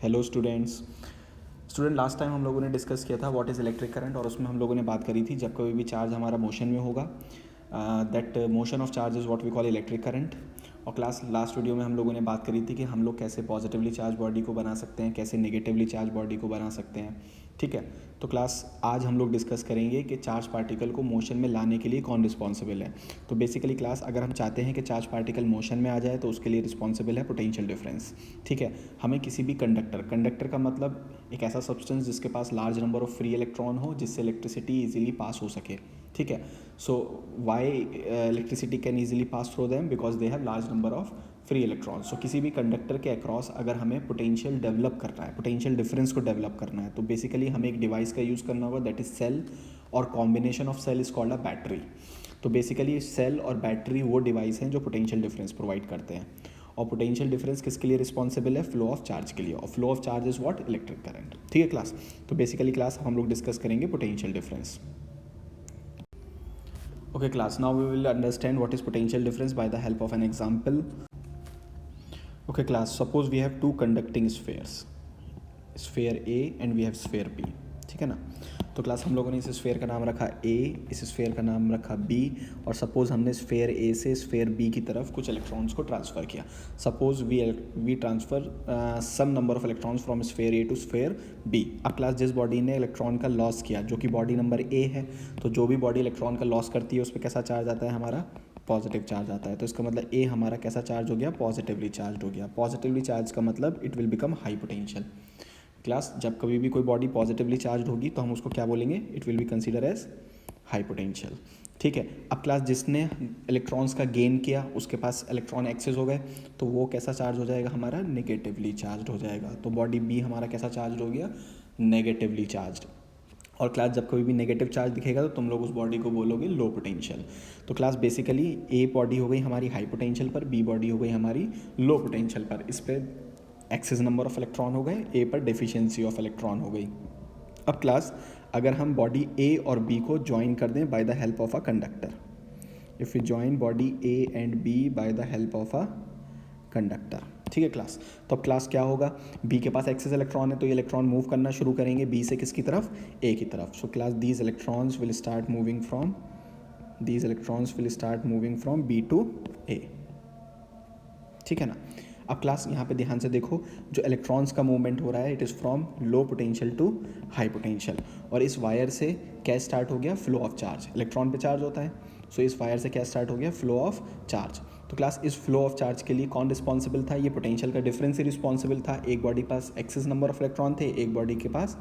Hello student last time हम लोगों ने डिस्कस किया था व्हाट इज़ इलेक्ट्रिक करंट, और उसमें हम लोगों ने बात करी थी जब कभी भी चार्ज हमारा मोशन में होगा that motion of charge is what we call electric current. और क्लास लास्ट वीडियो में हम लोगों ने बात करी थी कि हम लोग कैसे पॉजिटिवली चार्ज बॉडी को बना सकते हैं, कैसे नेगेटिवली चार्ज बॉडी को बना सकते हैं। ठीक है, तो क्लास आज हम लोग डिस्कस करेंगे कि चार्ज पार्टिकल को मोशन में लाने के लिए कौन रिस्पॉन्सिबल है। तो बेसिकली क्लास अगर हम चाहते हैं कि चार्ज पार्टिकल मोशन में आ जाए तो उसके लिए रिस्पॉन्सिबल है पोटेंशियल डिफरेंस। ठीक है, हमें किसी भी कंडक्टर का मतलब एक ऐसा सब्सटेंस जिसके पास large number of free electron हो, जिससे इलेक्ट्रिसिटी इजीली पास हो सके। ठीक है, so why electricity can easily pass through them because they have large number of free electron. सो किसी भी कंडक्टर के अक्रॉस अगर हमें पोटेंशियल डेवलप करना है, पोटेंशियल डिफरेंस को डेवलप करना है, तो बेसिकली हमें एक डिवाइस का यूज़ करना होगा दैट इज सेल, और combination of cell is called a battery. तो बेसिकली सेल और बैटरी वो डिवाइस हैं जो पोटेंशियल डिफरेंस प्रोवाइड करते हैं। और पोटेंशियल डिफरेंस किसके लिए रिस्पॉन्सिबल है? फ्लो ऑफ चार्ज के लिए, और flow of charge is what? Electric current. ठीक है क्लास, तो बेसिकली क्लास हम लोग डिस्कस करेंगे potential difference. Okay class, now we will understand what is potential difference by the help of an example. Okay class, suppose we have two conducting spheres, sphere A and we have sphere B. ठीक है ना, तो class हम लोगों ने इस sphere का नाम रखा A, इस स्फेयर का नाम रखा B, और सपोज हमने स्फेयर A से स्फेयर B की तरफ कुछ इलेक्ट्रॉन्स को ट्रांसफ़र किया। Suppose we transfer some number of electrons from sphere A to sphere B। अब क्लास जिस बॉडी ने इलेक्ट्रॉन का लॉस किया, जो कि बॉडी नंबर A है, तो जो भी बॉडी इलेक्ट्रॉन का लॉस करती है उस पर कैसा चार्ज आता है? हमारा पॉजिटिव चार्ज आता है। तो इसका मतलब A हमारा कैसा चार्ज हो गया? पॉजिटिवली चार्ज हो गया। पॉजिटिवली चार्ज का मतलब it will become high potential. Class जब कभी भी कोई बॉडी पॉजिटिवली चार्ज होगी तो हम उसको क्या बोलेंगे? It will be consider as high potential. ठीक है, अब क्लास जिसने इलेक्ट्रॉन्स का गेन किया उसके पास इलेक्ट्रॉन एक्सेस हो गए, तो वो कैसा चार्ज हो जाएगा? हमारा नेगेटिवली चार्ज हो जाएगा। तो बॉडी बी हमारा कैसा चार्ज हो गया? Negatively charge. और क्लास जब कभी भी नेगेटिव चार्ज दिखेगा तो तुम लोग उस बॉडी को बोलोगे लो पोटेंशियल। तो क्लास बेसिकली ए बॉडी हो गई हमारी हाई पोटेंशियल पर, बी बॉडी हो गई हमारी लो पोटेंशियल पर। इस पर एक्सेस नंबर ऑफ इलेक्ट्रॉन हो गए, ए पर डेफिशिएंसी ऑफ इलेक्ट्रॉन हो गई। अब क्लास अगर हम बॉडी ए और बी को ज्वाइन कर दें by the help of a conductor, if you join body A and B by the help of a conductor. ठीक है क्लास, तो अब क्लास क्या होगा? बी के पास एक्सेस इलेक्ट्रॉन है तो ये इलेक्ट्रॉन मूव करना शुरू करेंगे बी से किसकी तरफ? ए की तरफ। So class these electrons will start moving from B to A. ठीक है ना, अब क्लास यहाँ पे ध्यान से देखो, जो इलेक्ट्रॉन्स का मूवमेंट हो रहा है it is from low potential to high potential. और इस वायर से क्या स्टार्ट हो गया? Flow of charge. इलेक्ट्रॉन पे चार्ज होता है, सो इस वायर से क्या स्टार्ट हो गया? Flow of charge. तो क्लास इस फ्लो ऑफ चार्ज के लिए कौन रिस्पॉन्सिबल था? ये पोटेंशियल का डिफरेंस ही रिस्पॉन्सिबल था। एक बॉडी पास एक्सेस नंबर ऑफ इलेक्ट्रॉन थे, एक बॉडी के पास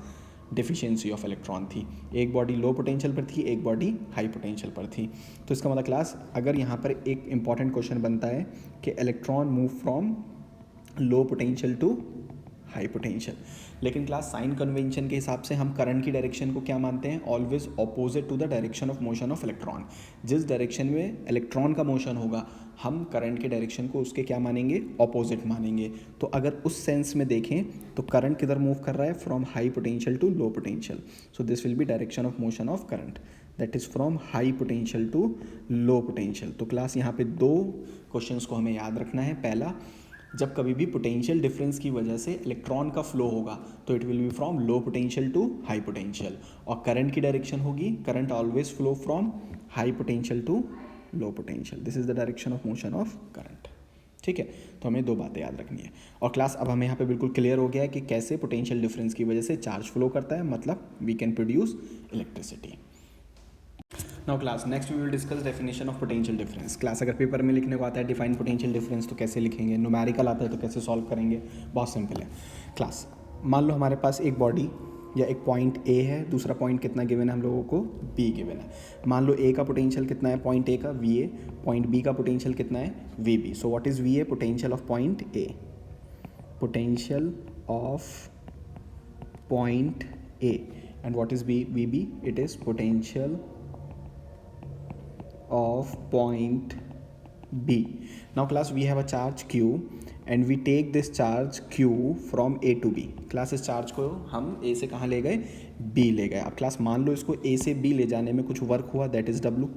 डिफिशियंसी ऑफ इलेक्ट्रॉन थी। एक बॉडी लो पोटेंशियल पर थी, एक बॉडी हाई पोटेंशियल पर थी। तो इसका मतलब क्लास अगर यहाँ पर एक इंपॉर्टेंट क्वेश्चन बनता है कि electron move from low potential to high potential, लेकिन क्लास साइन कन्वेंशन के हिसाब से हम करंट की डायरेक्शन को क्या मानते हैं? Always opposite to the direction of motion of electron. जिस डायरेक्शन में इलेक्ट्रॉन का मोशन होगा हम करंट के डायरेक्शन को उसके क्या मानेंगे? ऑपोजिट मानेंगे। तो अगर उस सेंस में देखें तो करंट किधर मूव कर रहा है? From high potential to low potential. So this will be direction of motion of current, that is from high potential to low potential. तो क्लास यहाँ पे दो क्वेश्चंस को हमें याद रखना है। पहला, जब कभी भी पोटेंशियल डिफरेंस की वजह से इलेक्ट्रॉन का फ्लो होगा तो it will be from low potential to high potential. और करंट की डायरेक्शन होगी, current always flow from high potential to low potential. This is the direction of motion of current. ठीक है, तो हमें दो बातें याद रखनी है। और क्लास अब हमें यहाँ पे बिल्कुल क्लियर हो गया है कि कैसे पोटेंशियल डिफरेंस की वजह से चार्ज फ्लो करता है, मतलब we can produce electricity. Now class next we will discuss definition of potential difference. Class अगर पेपर में लिखने को आता है डिफाइन पोटेंशियल डिफरेंस तो कैसे लिखेंगे? न्यूमेरिकल आता है तो कैसे सॉल्व करेंगे? बहुत सिंपल है क्लास। मान लो हमारे पास एक बॉडी या एक पॉइंट ए है, दूसरा पॉइंट कितना गिवन है हम लोगों को? बी गिवन है। मान लो ए का पोटेंशियल कितना है? पॉइंट ए का वी ए। पॉइंट बी का पोटेंशियल कितना है? V B. So what is V A? Potential of point A. Potential of point A. And what is B? V B? It is potential of point B. Now class we have a charge Q and we take this charge Q from A to B. Class इस charge को हम A से कहाँ ले गए? B ले गए। अब क्लास मान लो इसको A से B ले जाने में कुछ वर्क हुआ, दैट इज़ W।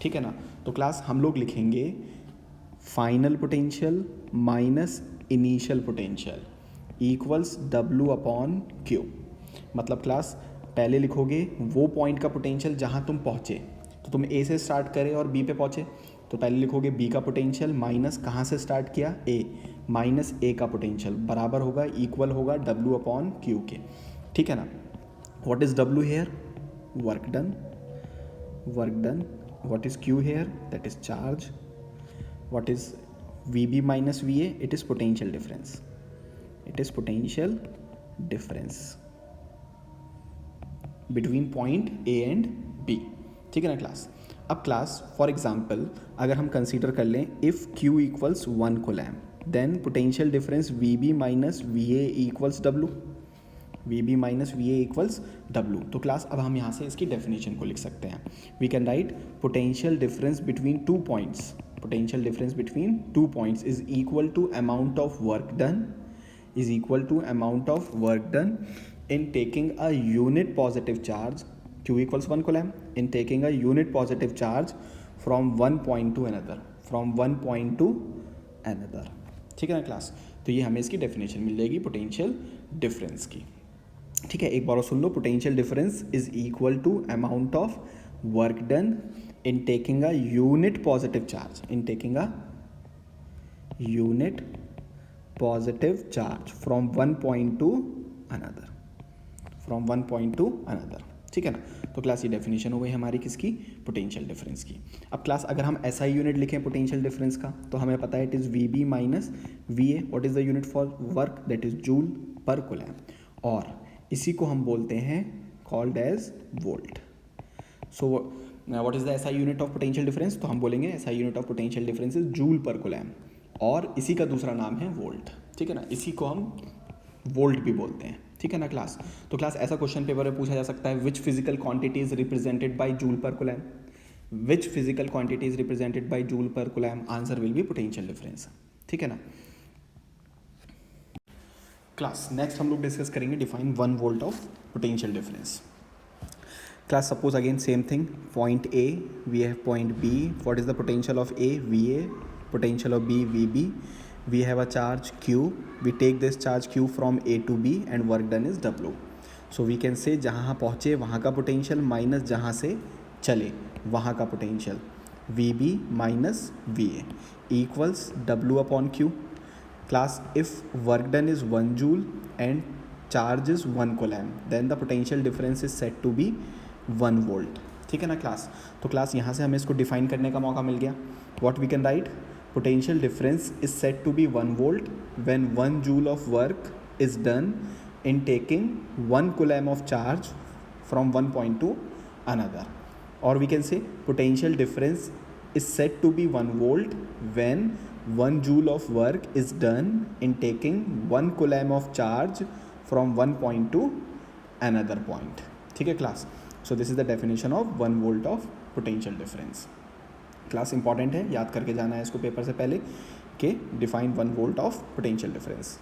ठीक है ना, तो क्लास हम लोग लिखेंगे final potential minus initial potential equals W/Q। मतलब क्लास पहले लिखोगे वो पॉइंट का पोटेंशियल जहाँ तुम पहुँचे, तो तुम ए से स्टार्ट करे और बी पे पहुँचे, तो पहले लिखोगे बी का पोटेंशियल माइनस कहाँ से स्टार्ट किया, ए, माइनस ए का पोटेंशियल बराबर होगा, इक्वल होगा W/Q के। ठीक है ना। What is W here, work done, work done. What is Q here, that is charge. What is VB minus VA, it is potential difference, it is potential difference between point A and B। ठीक है ना class. अब class for example अगर हम consider कर लें if Q equals 1 coulomb, then potential difference VB minus VA equals W, VB minus VA equals W। तो class अब हम यहाँ से इसकी डेफिनेशन को लिख सकते हैं। We can write potential difference between 2 points, potential difference between 2 points is equal to amount of work done, is equal to amount of work done in taking a unit positive charge, Q equals 1 coulomb, in taking a unit positive charge from one point to another, from one point to another। ठीक है ना class. तो ये हमें इसकी definition मिल जाएगी potential difference की। ठीक है, एक बार और सुन लो, potential difference is equal to amount of work done in taking a unit positive charge, in taking a unit positive charge from one point to another, from one point to another। ठीक है ना। तो class ये definition हो गई हमारी किसकी, potential difference की। अब क्लास अगर हम SI यूनिट लिखें पोटेंशियल डिफरेंस का, तो हमें पता है it is VB minus VA। What is the unit for work, that is joule per coulomb, और इसी को हम बोलते हैं called as volt. So what is the SI unit of potential difference, तो हम बोलेंगे SI unit of potential difference is joule per coulomb, और इसी का दूसरा नाम है वोल्ट। ठीक है ना, इसी को हम वोल्ट भी बोलते हैं। ठीक है ना क्लास। तो क्लास ऐसा क्वेश्चन पेपर में पूछा जा सकता है, which physical quantity is represented by joule per coulomb, which physical quantity is represented by joule per coulomb, answer will be potential difference. ठीक है ना क्लास। नेक्स्ट हम लोग डिस्कस करेंगे define 1 volt of potential difference. Class, suppose again same thing, point A, we have point B. What is the potential of A, VA, potential of B, VB. We have a charge Q, we take this charge Q from A to B and work done is W। So we can say जहाँ पहुँचे वहाँ का potential minus जहाँ से चले वहाँ का potential, VB minus VA equals W/Q। Class, if work done is 1 joule and charge is 1 coulomb, then the potential difference is said to be 1 volt. ठीक है ना क्लास। तो क्लास यहाँ से हमें इसको डिफाइन करने का मौका मिल गया। What we can write, potential difference is set to be 1 volt when 1 joule of work is done in taking 1 coulomb of charge from one point to another, और we can say potential difference is set to be 1 volt when 1 joule of work is done in taking 1 coulomb of charge from one point to another point. ठीक है class. So this is the definition of 1 volt of potential difference. Class important है, याद करके जाना है इसको paper से पहले कि define 1 volt of potential difference.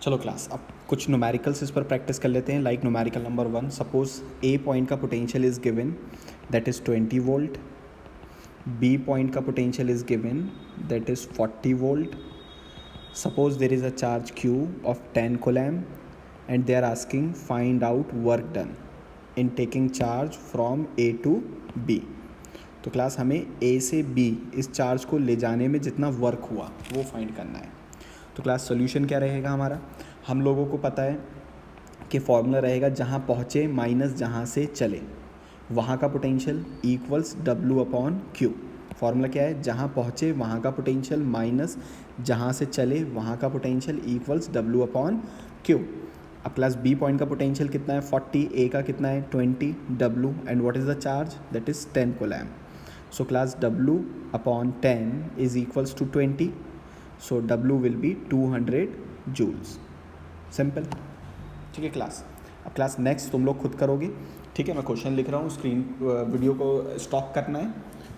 चलो क्लास, अब कुछ न्यूमेरिकल्स इस पर प्रैक्टिस कर लेते हैं। Like numerical number 1, suppose A point का potential is given that is 20 volt, B point का potential is given that is 40 volt. Suppose there is a charge Q of 10 coulomb and they are asking find out work done in taking charge from A to B। तो class हमें A से B इस charge को ले जाने में जितना work हुआ वो फाइंड करना है। तो क्लास सोल्यूशन क्या रहेगा हमारा, हम लोगों को पता है कि फॉर्मूला रहेगा जहाँ पहुँचे माइनस जहाँ से चले वहाँ का पोटेंशियल इक्वल्स W/Q। फॉर्मूला क्या है, जहाँ पहुँचे वहाँ का पोटेंशियल माइनस जहाँ से चले वहाँ का पोटेंशियल इक्वल्स W/Q। अब क्लास B पॉइंट का पोटेंशियल कितना है 40, A का कितना है 20 W, and what is the charge, that is 10 coulomb। So class W/10 is equals to 20, so W will be 200 joules. Simple. ठीक है क्लास। अब क्लास नेक्स्ट तुम लोग खुद करोगे। ठीक है, मैं क्वेश्चन लिख रहा हूँ, स्क्रीन वीडियो को स्टॉप करना है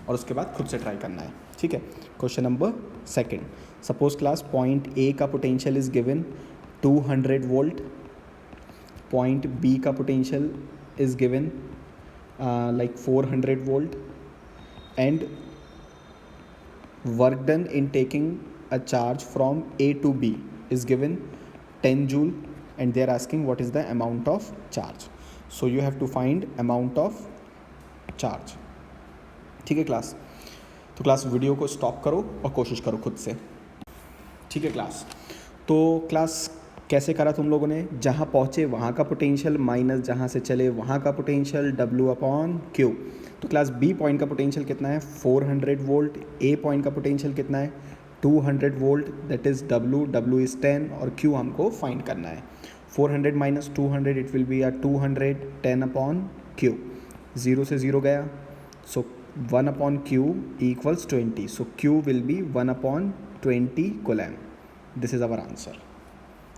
और उसके बाद खुद से ट्राई करना है। ठीक है, question number 2, suppose class point A का potential is given 200 volt, point B का potential is given like 400 volt, and work done in taking a charge from A to B is given 10 joule and they are asking what is the amount of charge. So you have to find amount of charge. ठीक है class? तो class video को stop करो और कोशिश करो खुद से. ठीक है क्लास? तो क्लास कैसे करा तुम लोगों ने? जहाँ पहुँचे वहाँ का पोटेंशियल माइनस जहाँ से चले वहाँ का पोटेंशियल W/Q. तो क्लास B पॉइंट का पोटेंशियल कितना है? 400 वोल्ट. A पॉइंट का पोटेंशियल कितना है? 200 volt. That is W is 10 और Q हमको फाइंड करना है. 400 minus 200 it will be 200. 10/Q. 0 से 0 गया. सो 1/Q equals 20. So Q will be 1/20 coulomb. This is our answer.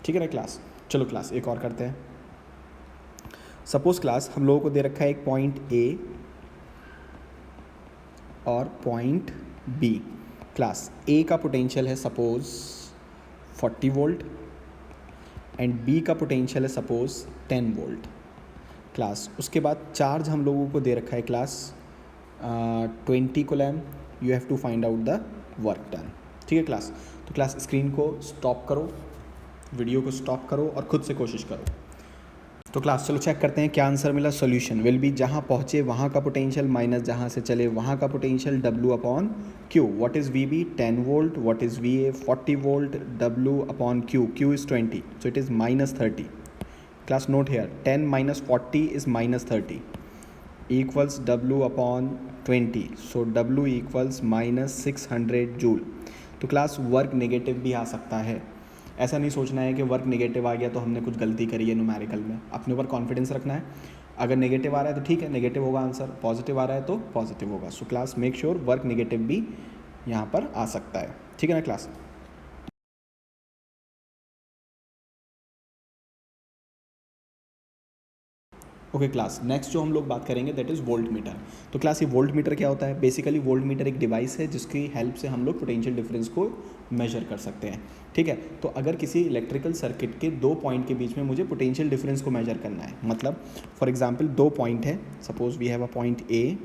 ठीक है ना क्लास? चलो क्लास एक और करते हैं. सपोज क्लास हम लोगों को दे रखा है एक पॉइंट A और पॉइंट B. क्लास A का पोटेंशियल है सपोज 40 वोल्ट एंड B का पोटेंशियल है सपोज 10 वोल्ट. क्लास उसके बाद चार्ज हम लोगों को दे रखा है class 20 coulomb. You have to find out the work done. ठीक है क्लास? तो क्लास स्क्रीन को स्टॉप करो, वीडियो को स्टॉप करो और खुद से कोशिश करो. तो क्लास चलो चेक करते हैं क्या आंसर मिला. सॉल्यूशन विल बी जहाँ पहुँचे वहाँ का पोटेंशियल माइनस जहाँ से चले वहाँ का potential W/Q. What is VB? 10 volt. What is VA? 40 volt. W/Q. Q is 20. So it is -30. Class note here 10 minus 40 is -30 equals W/20. So W equals -600 joule. तो क्लास वर्क नेगेटिव भी आ सकता है. ऐसा नहीं सोचना है कि वर्क नेगेटिव आ गया तो हमने कुछ गलती करी है न्यूमेरिकल में. अपने ऊपर कॉन्फिडेंस रखना है. अगर नेगेटिव आ रहा है तो ठीक है, नेगेटिव होगा आंसर. पॉजिटिव आ रहा है तो पॉजिटिव होगा. So class make sure work negative भी यहाँ पर आ सकता है. ठीक है ना क्लास? ओके क्लास, नेक्स्ट जो हम लोग बात करेंगे दैट इज़ वोल्ट मीटर. तो क्लास ये वोल्ट मीटर क्या होता है? बेसिकली वोल्ट मीटर एक डिवाइस है जिसकी हेल्प से हम लोग पोटेंशियल डिफरेंस को मेजर कर सकते हैं. ठीक है? तो अगर किसी इलेक्ट्रिकल सर्किट के दो पॉइंट के बीच में मुझे पोटेंशियल डिफरेंस को मेजर करना है, मतलब फॉर एग्जांपल दो पॉइंट है, suppose we have a point A,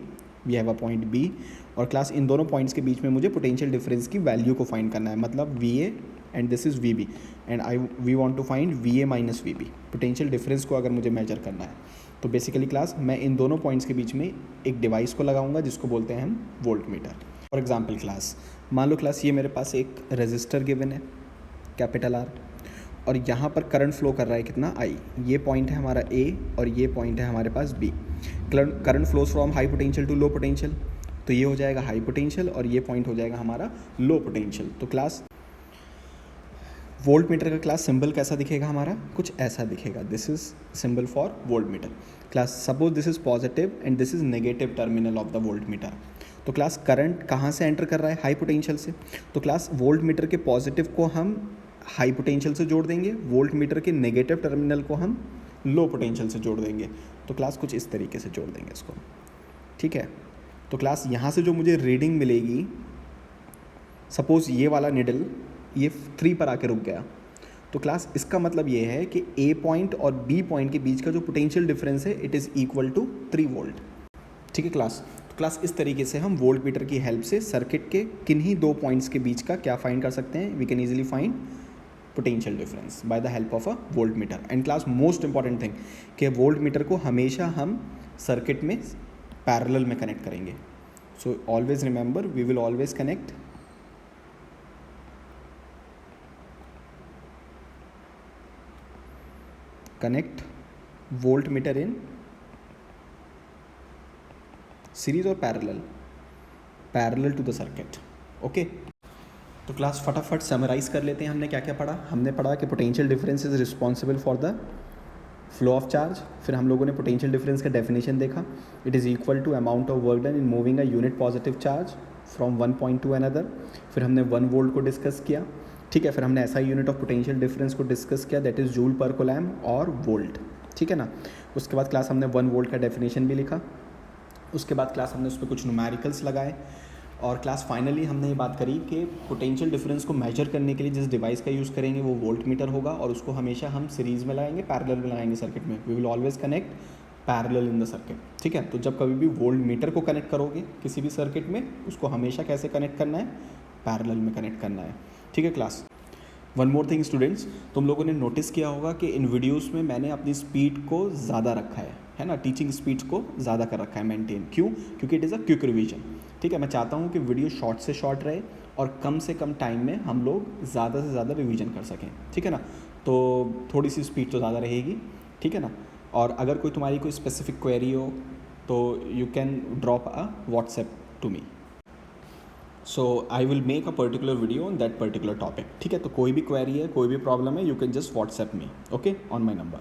we have a point B, और क्लास इन दोनों पॉइंट्स के बीच में मुझे पोटेंशियल डिफरेंस की वैल्यू को फाइंड करना है. मतलब VA and this is VB and we want to find VA minus VB. Potential difference को अगर मुझे मेजर करना है तो बेसिकली क्लास मैं इन दोनों पॉइंट्स के बीच में एक डिवाइस को लगाऊंगा जिसको बोलते हैं हम volt meter. For example class मान लो क्लास ये मेरे पास एक रेजिस्टर गिवन है कैपिटल R और यहाँ पर करंट फ्लो कर रहा है कितना I. ये पॉइंट है हमारा A और ये पॉइंट है हमारे पास B. Current flows from high potential to low potential, तो ये हो जाएगा हाई पोटेंशियल और ये पॉइंट हो जाएगा हमारा लो पोटेंशियल. तो क्लास वोल्ट मीटर का क्लास सिंबल कैसा दिखेगा हमारा? कुछ ऐसा दिखेगा. This is symbol for volt meter. Class suppose this is positive and this is negative terminal of the volt meter. तो क्लास करंट कहाँ से एंटर कर रहा है? हाई पोटेंशियल से. तो क्लास वोल्ट मीटर के पॉजिटिव को हम हाई पोटेंशियल से जोड़ देंगे, वोल्ट मीटर के नेगेटिव टर्मिनल को हम लो पोटेंशियल से जोड़ देंगे. तो क्लास कुछ इस तरीके से जोड़ देंगे इसको. ठीक है? तो क्लास यहाँ से जो मुझे रीडिंग मिलेगी, सपोज ये वाला निडल ये 3 पर आके रुक गया, तो क्लास इसका मतलब ये है कि A पॉइंट और B पॉइंट के बीच का जो पोटेंशियल डिफरेंस है it is equal to 3 volt. ठीक है क्लास? तो क्लास इस तरीके से हम वोल्ट मीटर की हेल्प से सर्किट के किन्हीं दो पॉइंट्स के बीच का क्या फाइंड कर सकते हैं? We can easily find potential difference by the help of a voltmeter. And class most important thing कि वोल्ट मीटर को हमेशा हम सर्किट में पैरेलल में कनेक्ट करेंगे. So always remember we will always connect voltmeter in series or parallel to the circuit. Okay? तो class फटाफट summarise कर लेते हैं हमने क्या क्या पढ़ा. हमने पढ़ा कि potential difference is responsible for the flow of charge. फिर हम लोगों ने पोटेंशियल डिफरेंस का डेफिनेशन देखा. It is equal to amount of work done in moving a unit positive charge from one point to another. फिर हमने 1 volt को discuss किया. ठीक है? फिर हमने ऐसा यूनिट ऑफ पोटेंशियल डिफरेंस को डिस्कस किया that is joule per coulomb और वोल्ट. ठीक है ना? उसके बाद क्लास हमने 1 वोल्ट का डेफिनेशन भी लिखा. उसके बाद क्लास हमने उस पर कुछ न्यूमेरिकल्स लगाए और क्लास फाइनली हमने ये बात करी कि पोटेंशियल डिफरेंस को मेजर करने के लिए जिस डिवाइस का यूज़ करेंगे वो वोल्ट मीटर होगा और उसको हमेशा हम सीरीज़ में लगाएंगे, पैरेलल में लगाएंगे सर्किट में. We will always connect parallel in the circuit. ठीक है? तो जब कभी भी वोल्ट मीटर को कनेक्ट करोगे किसी भी सर्किट में, उसको हमेशा कैसे कनेक्ट करना है? पैरेलल में कनेक्ट करना है. ठीक है class? One more thing students, तुम लोगों ने नोटिस किया होगा कि इन वीडियोस में मैंने अपनी स्पीड को ज़्यादा रखा है ना, टीचिंग स्पीड को ज़्यादा कर रखा है मेंटेन। क्यों? क्योंकि it is a quick revision. ठीक है, मैं चाहता हूँ कि वीडियो शॉर्ट से शॉर्ट रहे और कम से कम टाइम में हम लोग ज़्यादा से ज़्यादा रिवीजन कर सकें। ठीक है ना, तो थोड़ी सी स्पीड तो ज़्यादा रहेगी। ठीक है ना, और अगर कोई तुम्हारी कोई स्पेसिफिक क्वेरी हो तो you can drop a WhatsApp to me, so I will make a particular video on that particular topic. ठीक है, तो कोई भी क्वेरी है, कोई भी प्रॉब्लम है, you can just WhatsApp me, okay, on my number.